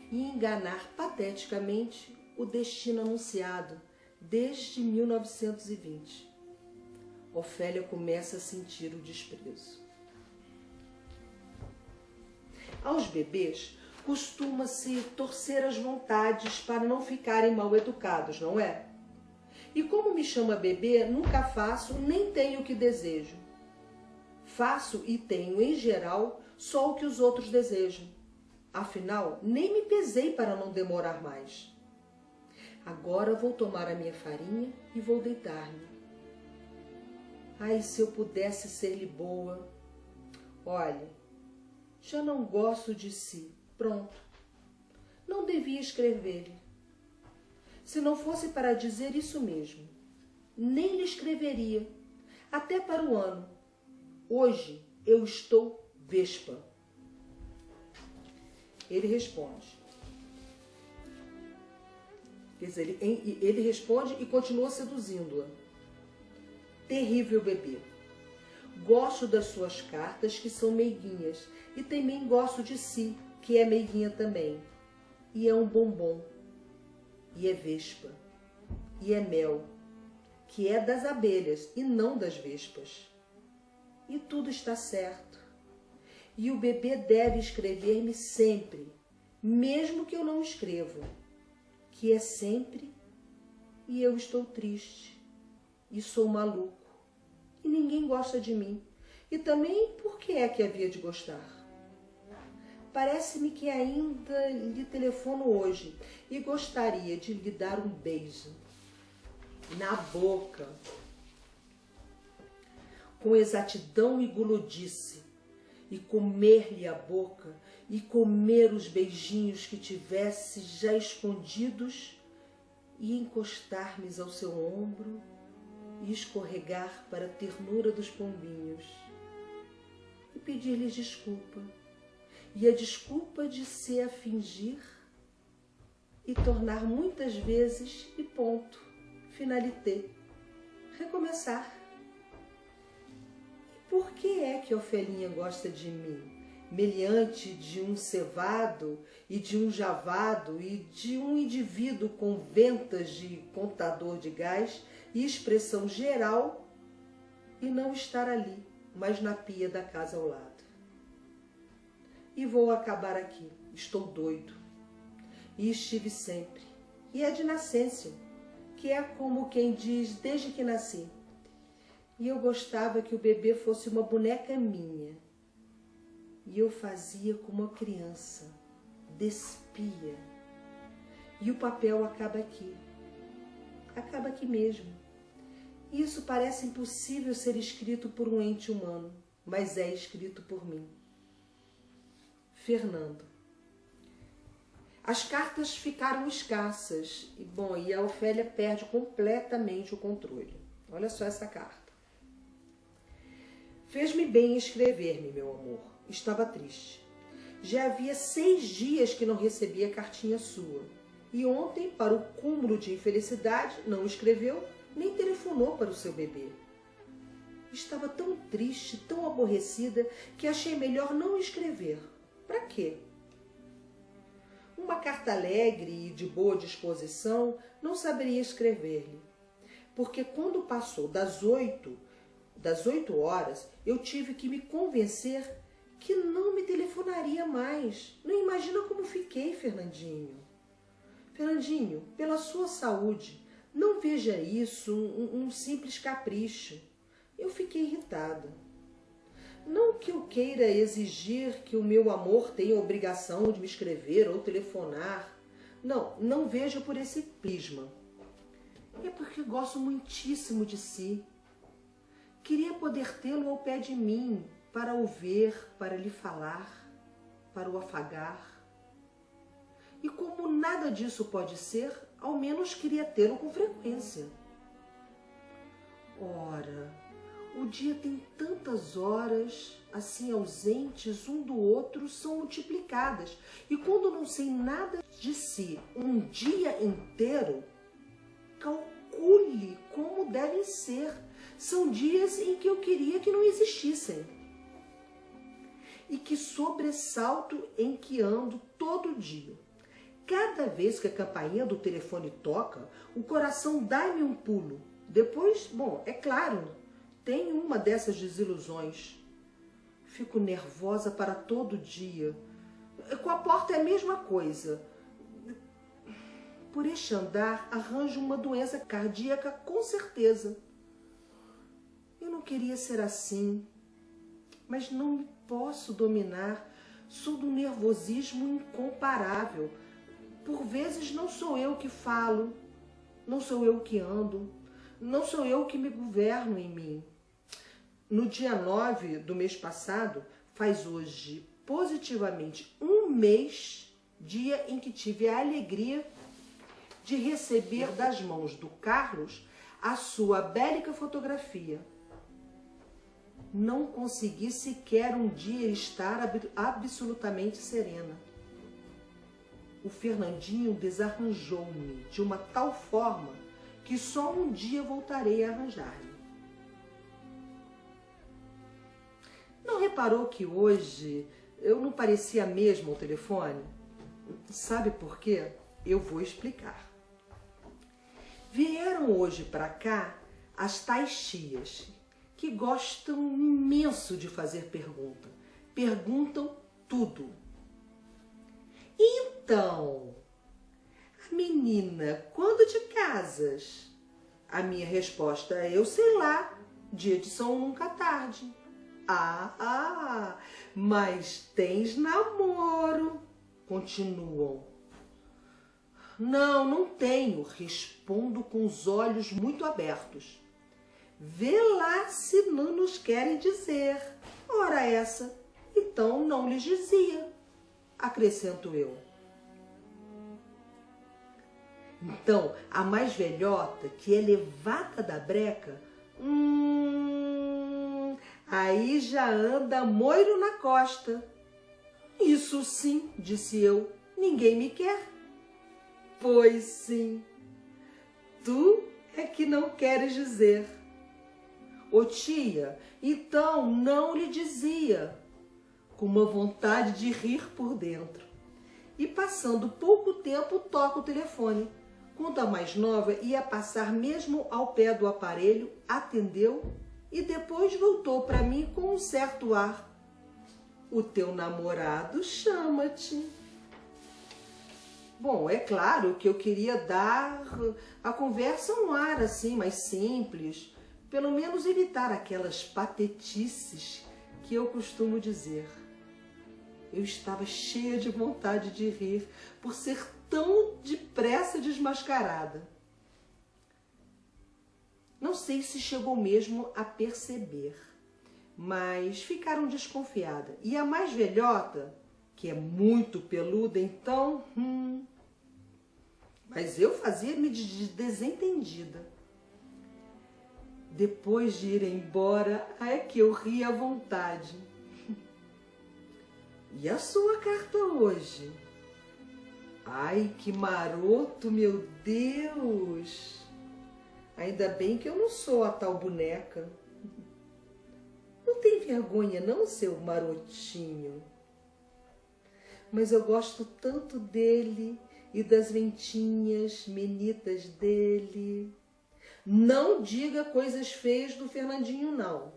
e enganar pateticamente o destino anunciado desde 1920. Ofélia começa a sentir o desprezo. Aos bebês, costuma-se torcer as vontades para não ficarem mal educados, não é? E como me chama bebê, nunca faço nem tenho o que desejo. Faço e tenho, em geral, só o que os outros desejam. Afinal, nem me pesei para não demorar mais. Agora vou tomar a minha farinha e vou deitar-me. Ai, se eu pudesse ser-lhe boa. Olha, já não gosto de si. Pronto. Não devia escrever-lhe. Se não fosse para dizer isso mesmo, nem lhe escreveria, até para o ano. Hoje eu estou vespa. Ele responde. Quer dizer, ele responde e continua seduzindo-a. Terrível bebê. Gosto das suas cartas, que são meiguinhas, e também gosto de si, que é meiguinha também. E é um bombom. E é vespa. E é mel, que é das abelhas e não das vespas. E tudo está certo. E o bebê deve escrever-me sempre, mesmo que eu não escreva, que é sempre, e eu estou triste, e sou maluco, e ninguém gosta de mim. E também por que é que havia de gostar? Parece-me que ainda lhe telefono hoje e gostaria de lhe dar um beijo na boca, com exatidão e gulodice, e comer-lhe a boca e comer os beijinhos que tivesse já escondidos e encostar-me ao seu ombro e escorregar para a ternura dos pombinhos e pedir-lhes desculpa, e a desculpa de se a fingir e tornar muitas vezes e ponto, finalité, recomeçar. Por que é que Ofelinha gosta de mim, meliante de um cevado e de um javado e de um indivíduo com ventas de contador de gás e expressão geral e não estar ali, mas na pia da casa ao lado. E vou acabar aqui. Estou doido. E estive sempre. E é de nascença, que é como quem diz desde que nasci. E eu gostava que o bebê fosse uma boneca minha. E eu fazia como uma criança, despia. E o papel acaba aqui. Acaba aqui mesmo. Isso parece impossível ser escrito por um ente humano, mas é escrito por mim. Fernando. As cartas ficaram escassas e a Ofélia perde completamente o controle. Olha só essa carta. Fez-me bem escrever-me, meu amor. Estava triste. Já havia 6 dias que não recebia cartinha sua. E ontem, para o cúmulo de infelicidade, não escreveu nem telefonou para o seu bebê. Estava tão triste, tão aborrecida, que achei melhor não escrever. Para quê? Uma carta alegre e de boa disposição não saberia escrever-lhe, porque quando passou das 8 horas, eu tive que me convencer que não me telefonaria mais. Não imagina como fiquei, Fernandinho. Fernandinho, pela sua saúde, não veja isso um simples capricho. Eu fiquei irritada. Não que eu queira exigir que o meu amor tenha a obrigação de me escrever ou telefonar. Não vejo por esse prisma. É porque gosto muitíssimo de si. Queria poder tê-lo ao pé de mim, para o ver, para lhe falar, para o afagar. E como nada disso pode ser, ao menos queria tê-lo com frequência. Ora, o dia tem tantas horas, assim ausentes um do outro, são multiplicadas. E quando não sei nada de si um dia inteiro, calcule como devem ser. São dias em que eu queria que não existissem. E que sobressalto em que ando todo dia. Cada vez que a campainha do telefone toca, o coração dá-me um pulo. Depois, é claro, tenho uma dessas desilusões. Fico nervosa para todo dia. Com a porta é a mesma coisa. Por este andar, arranjo uma doença cardíaca com certeza. Eu não queria ser assim, mas não me posso dominar. Sou de um nervosismo incomparável. Por vezes não sou eu que falo, não sou eu que ando, não sou eu que me governo em mim. No dia 9 do mês passado, faz hoje positivamente 1 mês, dia em que tive a alegria de receber das mãos do Carlos a sua bélica fotografia. Não consegui sequer um dia estar absolutamente serena. O Fernandinho desarranjou-me de uma tal forma que só um dia voltarei a arranjar-lhe. Não reparou que hoje eu não parecia mesmo ao telefone? Sabe por quê? Eu vou explicar. Vieram hoje para cá as tais tias, que gostam imenso de fazer pergunta. Perguntam tudo. Então, a menina, quando te casas? A minha resposta é, eu sei lá, dia de São nunca tarde. Mas tens namoro, continuam. Não tenho, respondo com os olhos muito abertos. Vê lá se não nos querem dizer. Ora essa, então não lhes dizia, acrescento eu. Então, a mais velhota, que é levada da breca, aí já anda moiro na costa. Isso sim, disse eu, ninguém me quer. Pois sim, tu é que não queres dizer. Ô tia, então não lhe dizia, com uma vontade de rir por dentro. E passando pouco tempo, toca o telefone. Quando a mais nova ia passar mesmo ao pé do aparelho, atendeu e depois voltou para mim com um certo ar. O teu namorado chama-te. Bom, é claro que eu queria dar a conversa um ar assim, mais simples, pelo menos evitar aquelas patetices que eu costumo dizer. Eu estava cheia de vontade de rir por ser tão depressa desmascarada. Não sei se chegou mesmo a perceber, mas ficaram desconfiadas. E a mais velhota, que é muito peluda, então... Mas eu fazia-me de desentendida. Depois de ir embora, é que eu ri à vontade. E a sua carta hoje? Ai, que maroto, meu Deus! Ainda bem que eu não sou a tal boneca. Não tem vergonha não, seu marotinho? Mas eu gosto tanto dele e das ventinhas menitas dele. Não diga coisas feias do Fernandinho, não.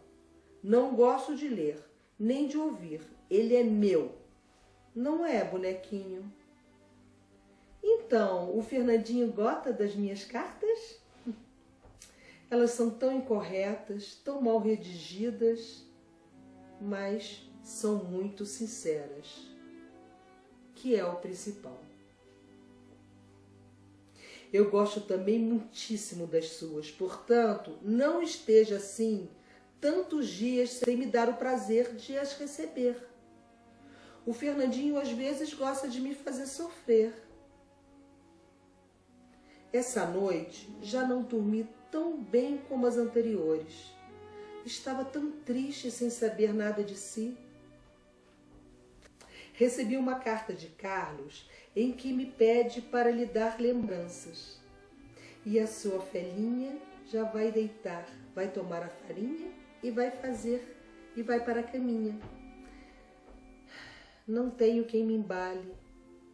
Não gosto de ler, nem de ouvir. Ele é meu. Não é, bonequinho? Então, o Fernandinho gosta das minhas cartas? Elas são tão incorretas, tão mal redigidas, mas são muito sinceras, que é o principal. Eu gosto também muitíssimo das suas, portanto, não esteja assim tantos dias sem me dar o prazer de as receber. O Fernandinho às vezes gosta de me fazer sofrer. Essa noite já não dormi tão bem como as anteriores. Estava tão triste sem saber nada de si. Recebi uma carta de Carlos em que me pede para lhe dar lembranças. E a sua Felinha já vai deitar, vai tomar a farinha e vai para a caminha. Não tenho quem me embale,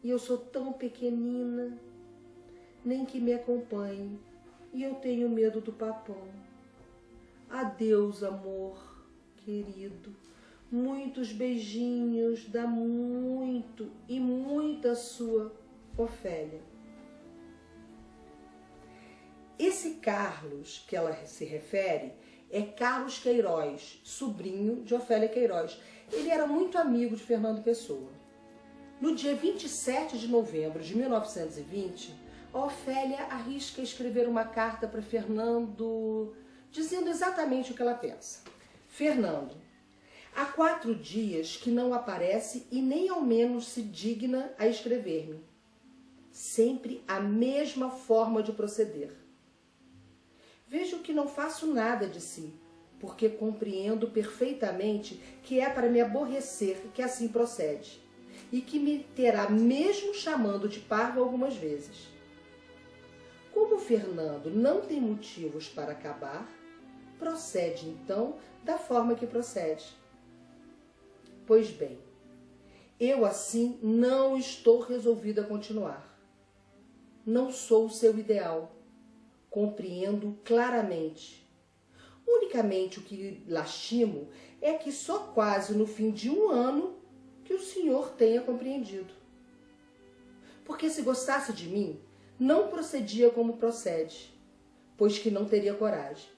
e eu sou tão pequenina, nem que me acompanhe, e eu tenho medo do papão. Adeus, amor querido. Muitos beijinhos, dá muito e muita sua Ofélia. Esse Carlos que ela se refere é Carlos Queiroz, sobrinho de Ofélia Queiroz. Ele era muito amigo de Fernando Pessoa. No dia 27 de novembro de 1920, a Ofélia arrisca escrever uma carta para Fernando, dizendo exatamente o que ela pensa. Fernando, há 4 dias que não aparece e nem ao menos se digna a escrever-me. Sempre a mesma forma de proceder. Vejo que não faço nada de si, porque compreendo perfeitamente que é para me aborrecer que assim procede, e que me terá mesmo chamando de parva algumas vezes. Como o Fernando não tem motivos para acabar, procede então da forma que procede. Pois bem, eu assim não estou resolvida a continuar. Não sou o seu ideal. Compreendo claramente. Unicamente o que lastimo é que só quase no fim de 1 ano que o senhor tenha compreendido. Porque se gostasse de mim, não procedia como procede, pois que não teria coragem.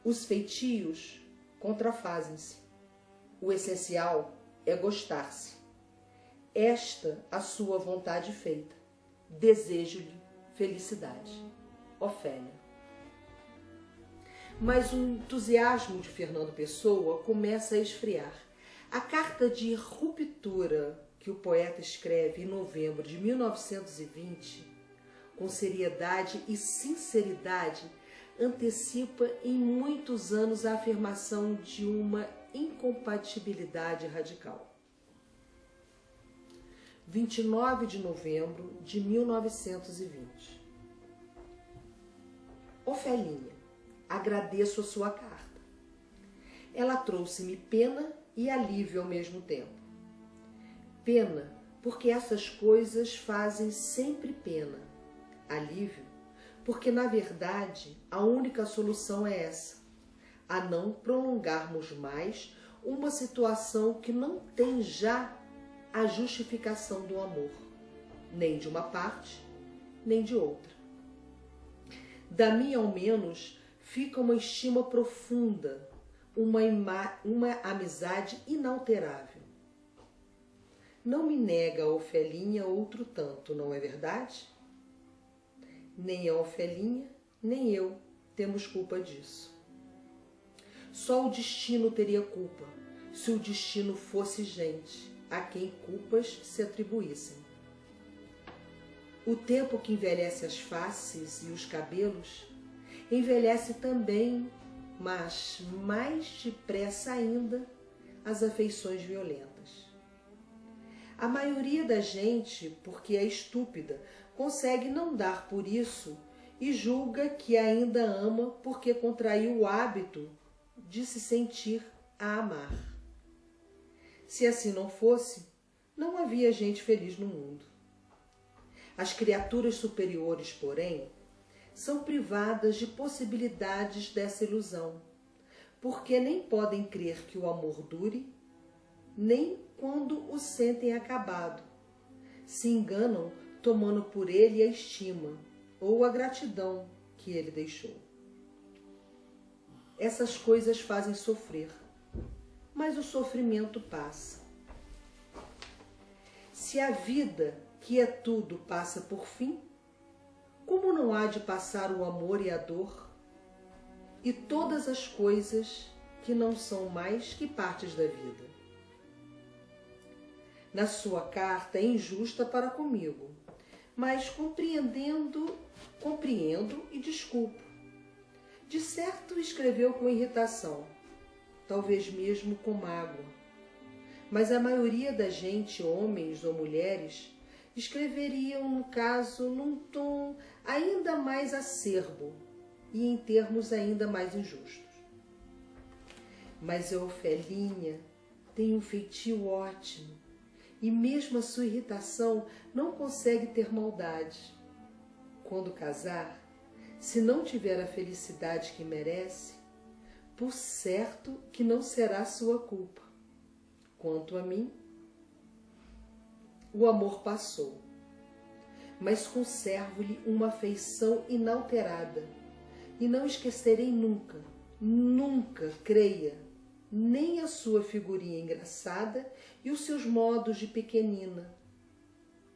Os feitios contrafazem-se. O essencial é gostar-se. Esta a sua vontade feita. Desejo-lhe felicidade. Ofélia. Mas o entusiasmo de Fernando Pessoa começa a esfriar. A carta de ruptura que o poeta escreve em novembro de 1920, com seriedade e sinceridade, antecipa em muitos anos a afirmação de uma incompatibilidade radical. 29 de novembro de 1920. Ofelinha, agradeço a sua carta. Ela trouxe-me pena e alívio ao mesmo tempo. Pena, porque essas coisas fazem sempre pena. Alívio, porque na verdade a única solução é essa. a não prolongarmos mais uma situação que não tem já a justificação do amor, nem de uma parte, nem de outra. Da minha, ao menos, fica uma estima profunda, uma amizade inalterável. Não me nega a Ofelinha outro tanto, não é verdade? Nem a Ofelinha, nem eu temos culpa disso. Só o destino teria culpa, se o destino fosse gente, a quem culpas se atribuíssem. O tempo que envelhece as faces e os cabelos, envelhece também, mas mais depressa ainda, as afeições violentas. A maioria da gente, porque é estúpida, consegue não dar por isso e julga que ainda ama porque contraiu o hábito de se sentir a amar. Se assim não fosse, não havia gente feliz no mundo. As criaturas superiores, porém, são privadas de possibilidades dessa ilusão, porque nem podem crer que o amor dure, nem quando o sentem acabado. Se enganam tomando por ele a estima ou a gratidão que ele deixou. Essas coisas fazem sofrer, mas o sofrimento passa. Se a vida, que é tudo, passa por fim, como não há de passar o amor e a dor, e todas as coisas que não são mais que partes da vida? Na sua carta é injusta para comigo, mas compreendo e desculpo. De certo escreveu com irritação, talvez mesmo com mágoa. Mas a maioria da gente, homens ou mulheres, escreveriam, no caso, num tom ainda mais acerbo e em termos ainda mais injustos. Mas a Ofelinha tem um feitio ótimo e mesmo a sua irritação não consegue ter maldade. Quando casar, se não tiver a felicidade que merece, por certo que não será sua culpa. Quanto a mim, o amor passou, mas conservo-lhe uma afeição inalterada e não esquecerei nunca, nunca, creia, nem a sua figurinha engraçada e os seus modos de pequenina,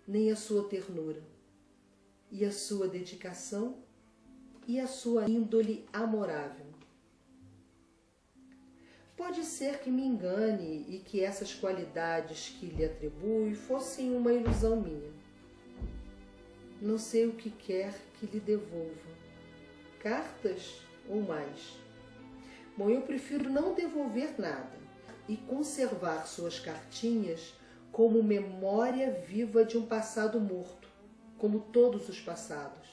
nem a sua ternura, e a sua dedicação e a sua índole amorável. Pode ser que me engane e que essas qualidades que lhe atribuo fossem uma ilusão minha. Não sei o que quer que lhe devolva, cartas ou mais. Bom, eu prefiro não devolver nada e conservar suas cartinhas como memória viva de um passado morto, como todos os passados,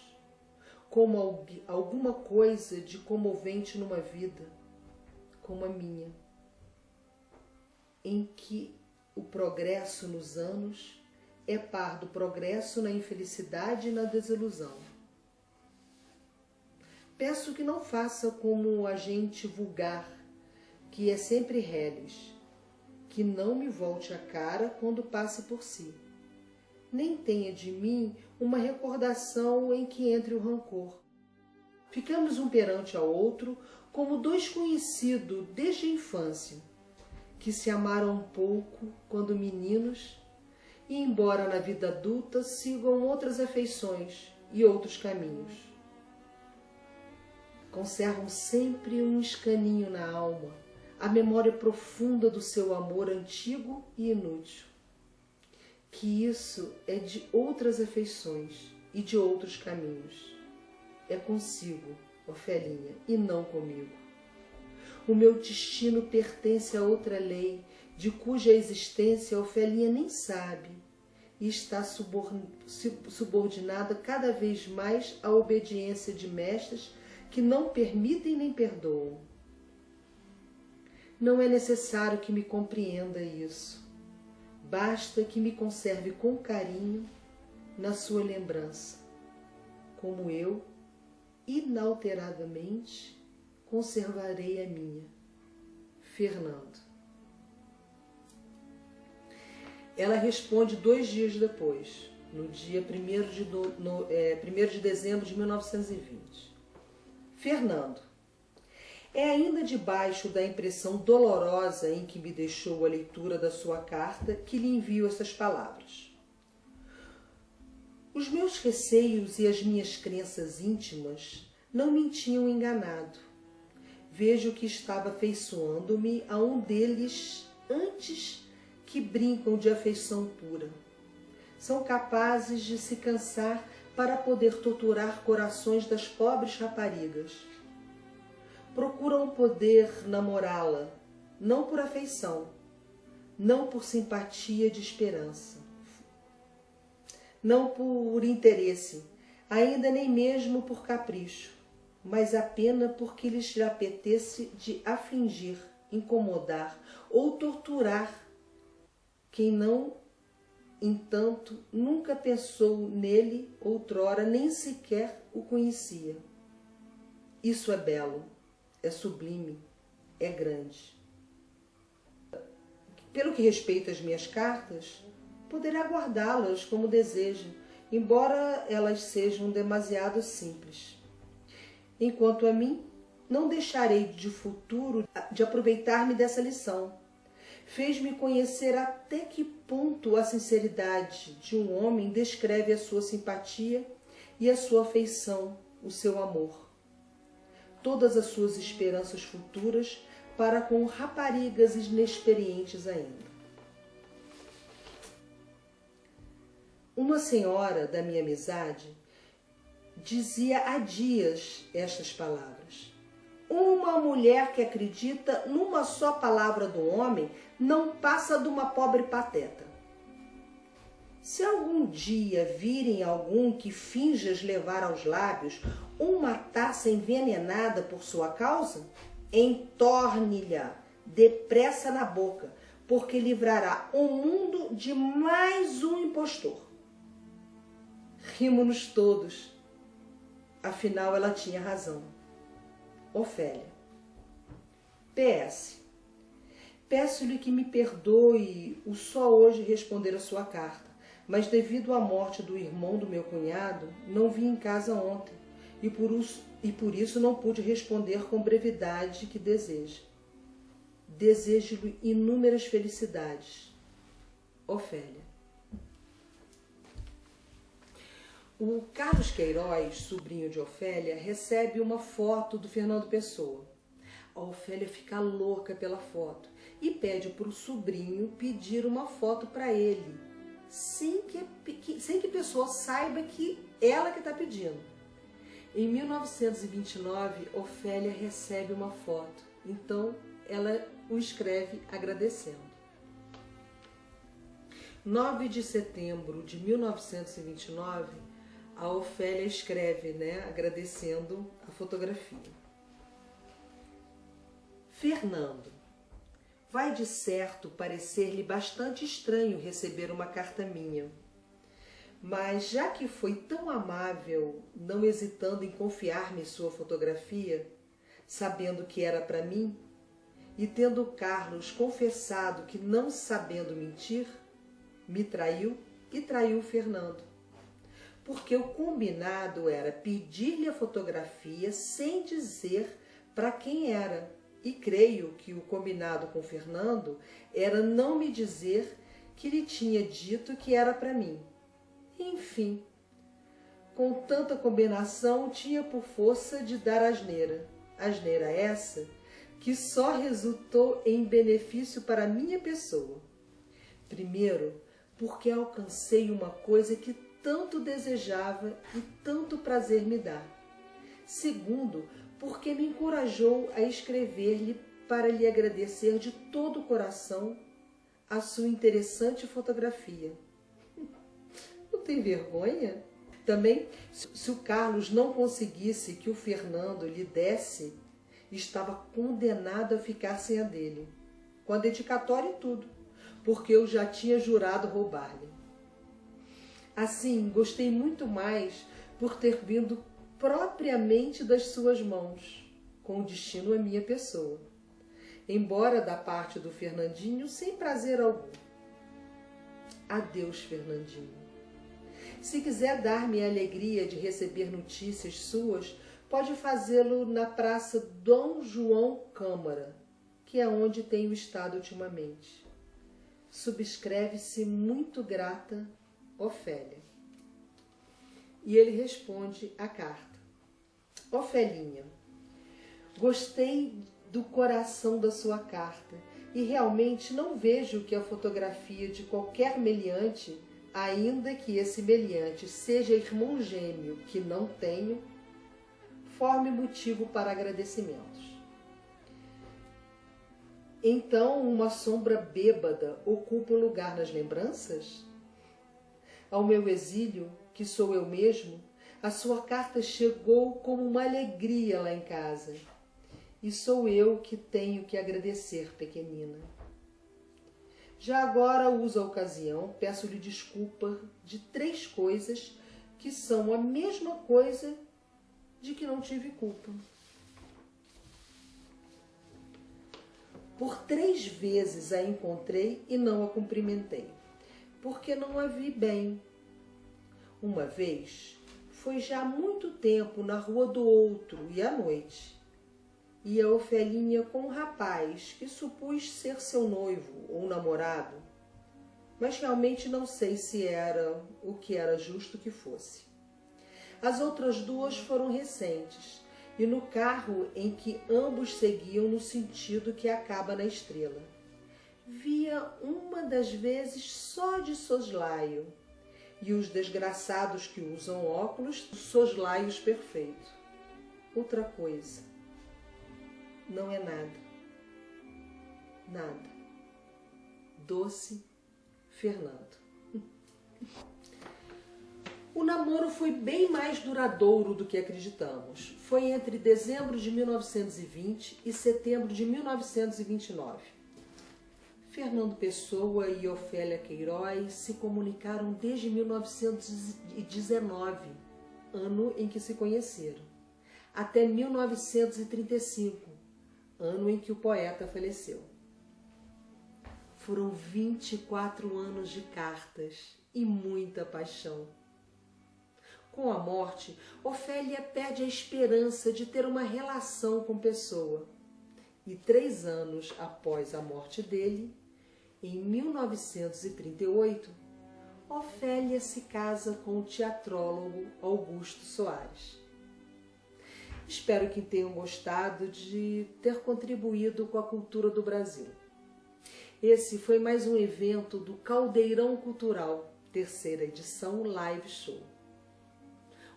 como alguma coisa de comovente numa vida, como a minha, em que o progresso nos anos é par do progresso na infelicidade e na desilusão. Peço que não faça como a gente vulgar, que é sempre reles, que não me volte a cara quando passe por si, nem tenha de mim uma recordação em que entre o rancor. Ficamos um perante ao outro como dois conhecidos desde a infância, que se amaram um pouco quando meninos e, embora na vida adulta, sigam outras afeições e outros caminhos. Conservam sempre um escaninho na alma, a memória profunda do seu amor antigo e inútil. Que isso é de outras afeições e de outros caminhos. É consigo, Ofelinha, e não comigo. O meu destino pertence a outra lei, de cuja existência a Ofelinha nem sabe, e está subordinada cada vez mais à obediência de mestres que não permitem nem perdoam. Não é necessário que me compreenda isso. Basta que me conserve com carinho na sua lembrança, como eu, inalteradamente, conservarei a minha. Fernando. Ela responde 2 dias depois, no dia 1º de dezembro de 1920. Fernando, é ainda debaixo da impressão dolorosa em que me deixou a leitura da sua carta que lhe envio essas palavras. Os meus receios e as minhas crenças íntimas não me tinham enganado. Vejo que estava afeiçoando-me a um deles antes que brincam de afeição pura. São capazes de se cansar para poder torturar corações das pobres raparigas. Procuram poder namorá-la, não por afeição, não por simpatia de esperança, não por interesse, ainda nem mesmo por capricho, mas apenas porque lhes apetece de afligir, incomodar ou torturar quem não, entanto, nunca pensou nele outrora, nem sequer o conhecia. Isso é belo, é sublime, é grande. Pelo que respeita às minhas cartas, poderá guardá-las como deseja, embora elas sejam demasiado simples. Enquanto a mim, não deixarei de futuro de aproveitar-me dessa lição. Fez-me conhecer até que ponto a sinceridade de um homem descreve a sua simpatia e a sua afeição, o seu amor. Todas as suas esperanças futuras para com raparigas inexperientes ainda. Uma senhora da minha amizade dizia há dias estas palavras. Uma mulher que acredita numa só palavra do homem não passa de uma pobre pateta. Se algum dia virem algum que finjas levar aos lábios uma taça envenenada por sua causa, entorne-lhe depressa na boca, porque livrará o mundo de mais um impostor. Rimo-nos todos. Afinal, ela tinha razão. Ofélia. PS. Peço-lhe que me perdoe o só hoje responder a sua carta, mas devido à morte do irmão do meu cunhado, não vim em casa ontem e por isso não pude responder com brevidade que deseja. Desejo-lhe inúmeras felicidades. Ofélia. O Carlos Queiroz, sobrinho de Ofélia, recebe uma foto do Fernando Pessoa. A Ofélia fica louca pela foto e pede para o sobrinho pedir uma foto para ele, sem que Pessoa saiba que ela que está pedindo. Em 1929, Ofélia recebe uma foto, então ela o escreve agradecendo. 9 de setembro de 1929, a Ofélia escreve, agradecendo a fotografia. Fernando, vai de certo parecer-lhe bastante estranho receber uma carta minha, mas já que foi tão amável, não hesitando em confiar-me sua fotografia, sabendo que era para mim, e tendo Carlos confessado que, não sabendo mentir, me traiu e traiu Fernando. Porque o combinado era pedir-lhe a fotografia sem dizer para quem era. E creio que o combinado com Fernando era não me dizer que lhe tinha dito que era para mim. Enfim, com tanta combinação tinha por força de dar asneira. Asneira essa que só resultou em benefício para minha pessoa. Primeiro, porque alcancei uma coisa que tanto desejava e tanto prazer me dá. Segundo, porque me encorajou a escrever-lhe para lhe agradecer de todo o coração a sua interessante fotografia. Não tem vergonha? Também, se o Carlos não conseguisse que o Fernando lhe desse, estava condenado a ficar sem a dele, com a dedicatória e tudo, porque eu já tinha jurado roubar-lhe. Assim, gostei muito mais por ter vindo propriamente das suas mãos. com destino à minha pessoa, embora da parte do Fernandinho sem prazer algum. Adeus, Fernandinho. Se quiser dar-me a alegria de receber notícias suas, pode fazê-lo na Praça Dom João Câmara, que é onde tenho estado ultimamente. Subscreve-se muito grata, Ofélia. E ele responde a carta. Ofelinha, gostei do coração da sua carta e realmente não vejo que a fotografia de qualquer meliante, ainda que esse meliante seja irmão gêmeo que não tenho, forme motivo para agradecimentos. Então, uma sombra bêbada ocupa o lugar nas lembranças? Ao meu exílio, que sou eu mesmo, a sua carta chegou como uma alegria lá em casa. E sou eu que tenho que agradecer, pequenina. Já agora uso a ocasião, peço-lhe desculpa de 3 coisas que são a mesma coisa de que não tive culpa. Por 3 vezes a encontrei e não a cumprimentei, porque não a vi bem. Uma vez, foi já há muito tempo na rua do outro e à noite. E a Ofelinha com um rapaz que supus ser seu noivo ou namorado, mas realmente não sei se era o que era justo que fosse. As outras 2 foram recentes, e no carro em que ambos seguiam no sentido que acaba na estrela. Via uma das vezes só de soslaio, e os desgraçados que usam óculos, soslaios perfeitos. Outra coisa, não é nada. Nada. Doce Fernando. O namoro foi bem mais duradouro do que acreditamos. Foi entre dezembro de 1920 e setembro de 1929. Fernando Pessoa e Ofélia Queiroz se comunicaram desde 1919, ano em que se conheceram, até 1935, ano em que o poeta faleceu. Foram 24 anos de cartas e muita paixão. Com a morte, Ofélia perde a esperança de ter uma relação com Pessoa. E 3 anos após a morte dele, em 1938, Ofélia se casa com o teatrólogo Augusto Soares. Espero que tenham gostado de ter contribuído com a cultura do Brasil. Esse foi mais um evento do Caldeirão Cultural, 3ª edição Live Show.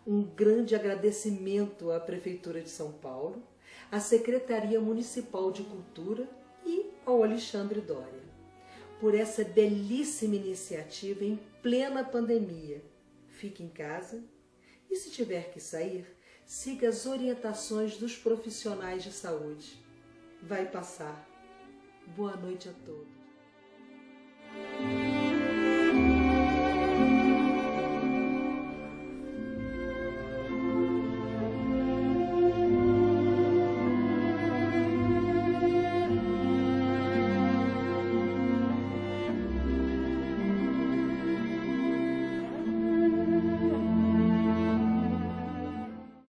Um grande agradecimento à Prefeitura de São Paulo, à Secretaria Municipal de Cultura e ao Alexandre Doria, por essa belíssima iniciativa em plena pandemia. Fique em casa e, se tiver que sair, siga as orientações dos profissionais de saúde. Vai passar. Boa noite a todos.